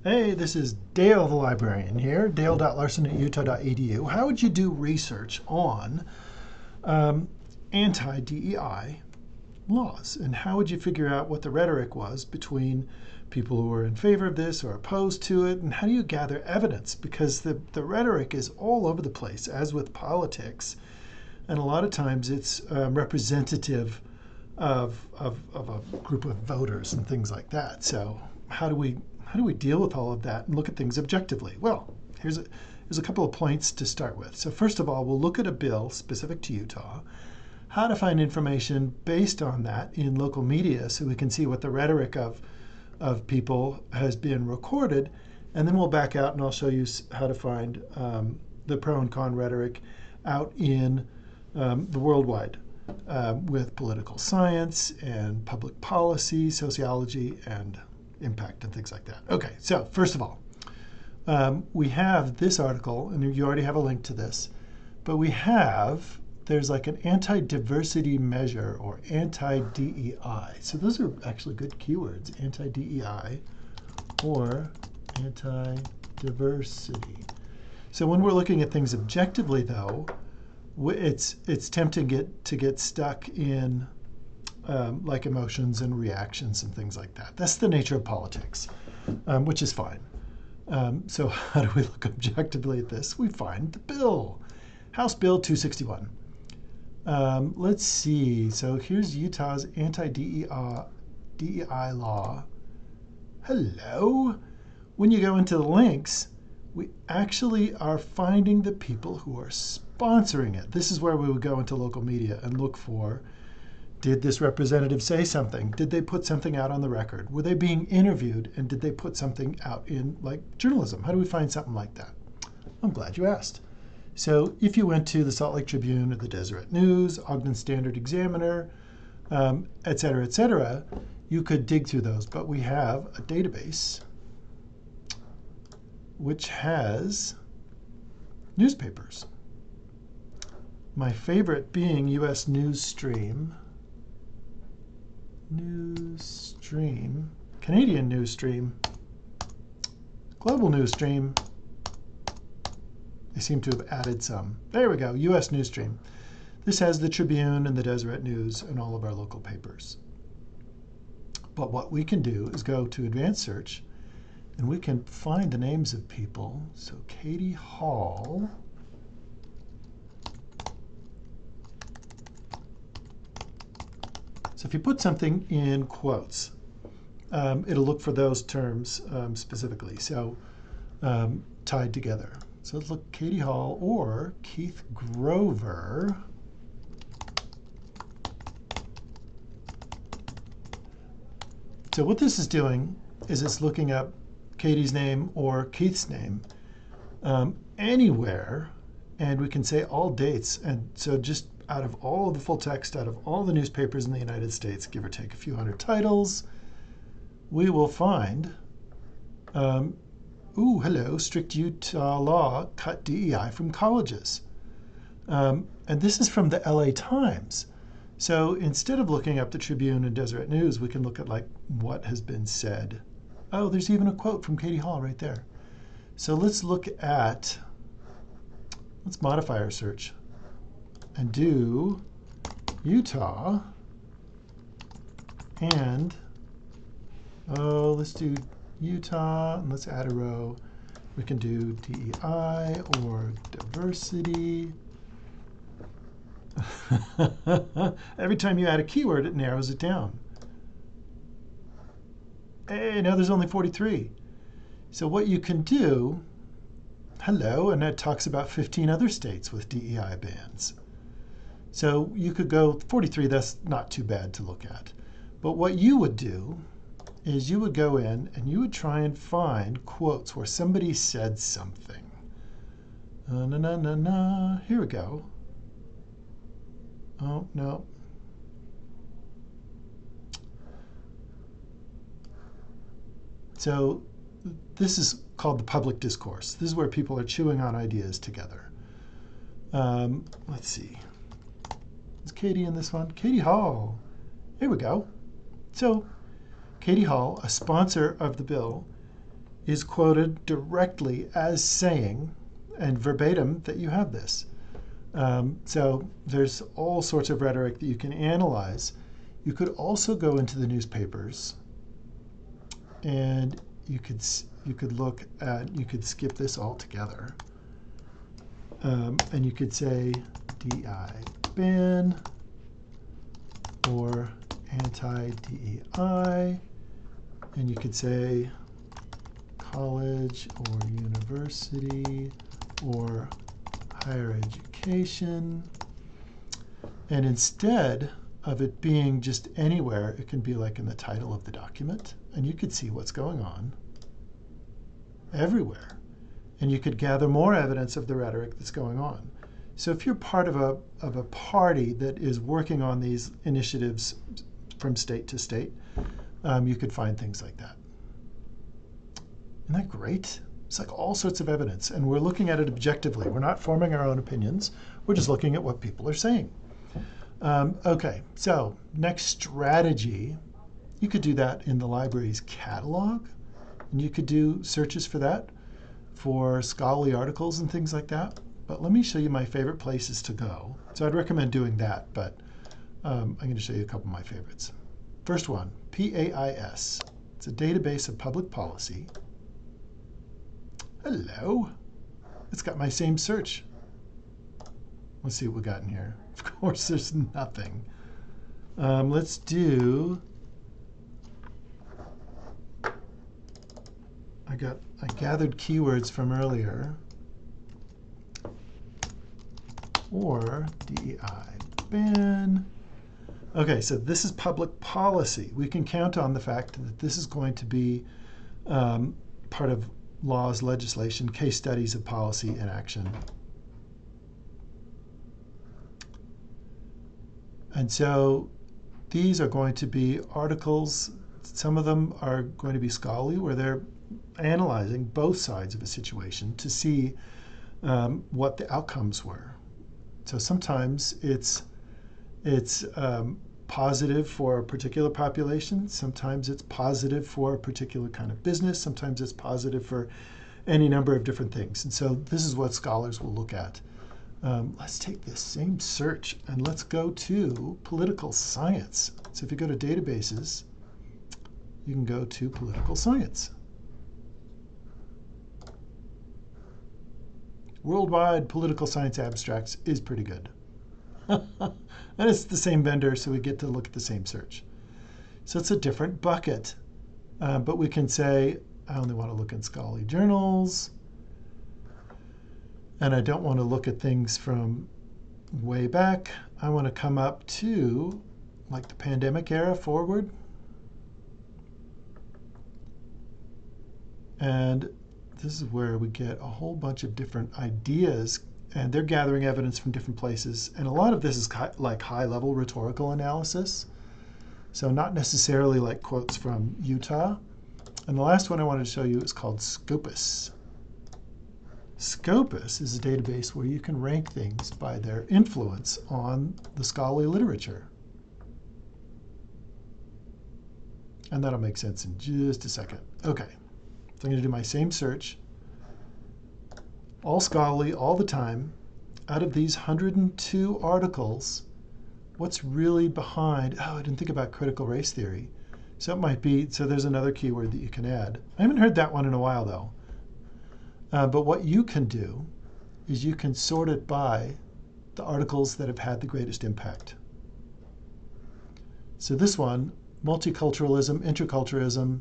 Hey, this is Dale the librarian here, dale.larson@utah.edu. How would you do research on um, anti-DEI laws? And how would you figure out what the rhetoric was between people who are in favor of this or opposed to it? And how do you gather evidence? Because the rhetoric is all over the place, as with politics. And a lot of times it's representative of a group of voters and things like that. So how do we deal with all of that and look at things objectively? Well, here's a couple of points to start with. So first of all, we'll look at a bill specific to Utah, how to find information based on that in local media so we can see what the rhetoric of people has been recorded, and then we'll back out and I'll show you how to find the pro and con rhetoric out in the worldwide with political science and public policy, sociology, and impact and things like that. Okay, so first of all, we have this article, and you already have a link to this, but there's like an anti-diversity measure or anti-DEI. So those are actually good keywords, anti-DEI or anti-diversity. So when we're looking at things objectively, though, it's tempting to get stuck in like emotions and reactions and things like that. That's the nature of politics, which is fine. So how do we look objectively at this? We find the bill, House Bill 261. Let's see. So here's Utah's anti-DEI law. Hello. When you go into the links, we actually are finding the people who are sponsoring it. This is where we would go into local media and look for, did this representative say something? Did they put something out on the record? Were they being interviewed, and did they put something out in like journalism? How do we find something like that? I'm glad you asked. So if you went to the Salt Lake Tribune or the Deseret News, Ogden Standard Examiner, et cetera, you could dig through those. But we have a database which has newspapers. My favorite being US News Stream, Canadian News Stream, Global News Stream. They seem to have added some. There we go, US News Stream. This has the Tribune and the Deseret News and all of our local papers. But what we can do is go to Advanced Search, and we can find the names of people. So Katie Hall. So if you put something in quotes, it'll look for those terms specifically, so tied together. So let's look Katie Hall or Keith Grover. So what this is doing is it's looking up Katie's name or Keith's name anywhere, and we can say all dates. And so just out of all the full text, out of all the newspapers in the United States, give or take a few hundred titles, we will find, hello, strict Utah law cut DEI from colleges. And this is from the LA Times. So instead of looking up the Tribune and Deseret News, we can look at like what has been said. Oh, there's even a quote from Katie Hall right there. So let's modify our search and do Utah and, let's do Utah and let's add a row. We can do DEI or diversity. Every time you add a keyword, it narrows it down. Hey, now there's only 43. So what you can do, hello, and that talks about 15 other states with DEI bans. So you could go 43, that's not too bad to look at. But what you would do is you would go in and you would try and find quotes where somebody said something. Here we go. Oh, no. So this is called the public discourse. This is where people are chewing on ideas together. Let's see. Is Katie in this one? Katie Hall. Here we go. So Katie Hall, a sponsor of the bill, is quoted directly as saying, and verbatim, that you have this. So there's all sorts of rhetoric that you can analyze. You could also go into the newspapers, and you could look at, you could skip this altogether, and you could say DEI ban or anti-DEI, and you could say college or university or higher education. And instead of it being just anywhere, it can be like in the title of the document, and you could see what's going on everywhere. And you could gather more evidence of the rhetoric that's going on. So if you're part of a party that is working on these initiatives from state to state, you could find things like that. Isn't that great? It's like all sorts of evidence, and we're looking at it objectively. We're not forming our own opinions. We're just looking at what people are saying. Okay, so next strategy, you could do that in the library's catalog, and you could do searches for that, for scholarly articles and things like that. But let me show you my favorite places to go. So I'd recommend doing that, but I'm going to show you a couple of my favorites. First one, PAIS. It's a database of public policy. Hello. It's got my same search. Let's see what we got in here. Of course, there's nothing. Let's do, I gathered keywords from earlier. Or DEI ban. Okay, so this is public policy. We can count on the fact that this is going to be part of laws, legislation, case studies of policy and action. And so these are going to be articles. Some of them are going to be scholarly, where they're analyzing both sides of a situation to see what the outcomes were. So sometimes it's positive for a particular population. Sometimes it's positive for a particular kind of business. Sometimes it's positive for any number of different things. And so this is what scholars will look at. Let's take this same search and let's go to political science. So if you go to databases, you can go to political science. Worldwide Political Science Abstracts is pretty good. And it's the same vendor, so we get to look at the same search. So it's a different bucket. But we can say, I only want to look in scholarly journals. And I don't want to look at things from way back. I want to come up to like the pandemic era forward. And this is where we get a whole bunch of different ideas, and they're gathering evidence from different places. And a lot of this is like high-level rhetorical analysis, so not necessarily like quotes from Utah. And the last one I wanted to show you is called Scopus. Scopus is a database where you can rank things by their influence on the scholarly literature. And that'll make sense in just a second. Okay. So I'm going to do my same search, all scholarly, all the time. Out of these 102 articles, what's really behind? Oh, I didn't think about critical race theory. So it might be, so there's another keyword that you can add. I haven't heard that one in a while, though. But what you can do is you can sort it by the articles that have had the greatest impact. So this one, multiculturalism, interculturalism,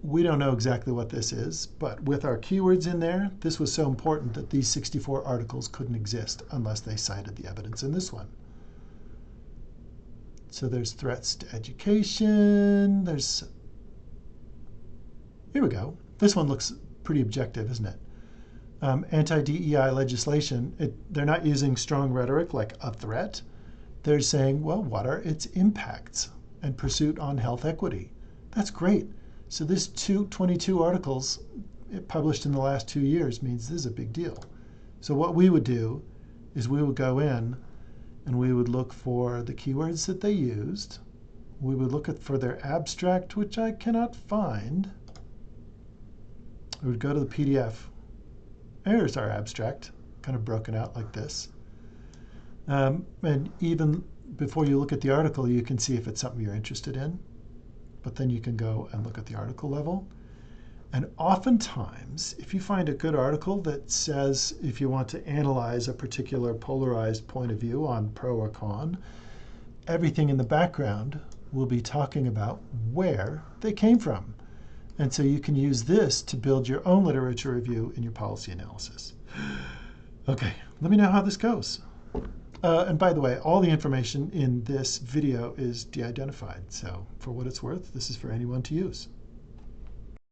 we don't know exactly what this is, but with our keywords in there, this was so important that these 64 articles couldn't exist unless they cited the evidence in this one. So there's threats to education. Here we go. This one looks pretty objective, isn't it? Anti-DEI legislation, they're not using strong rhetoric like a threat. They're saying, well, what are its impacts and pursuit on health equity? That's great. So this 22 articles published in the last 2 years means this is a big deal. So what we would do is we would go in and we would look for the keywords that they used. We would look for their abstract, which I cannot find. we would go to the PDF. There's our abstract, kind of broken out like this. And even before you look at the article, you can see if it's something you're interested in. But then you can go and look at the article level. And oftentimes, if you find a good article that says if you want to analyze a particular polarized point of view on pro or con, everything in the background will be talking about where they came from. And so you can use this to build your own literature review in your policy analysis. Okay, let me know how this goes. And by the way, all the information in this video is de-identified. So for what it's worth, this is for anyone to use.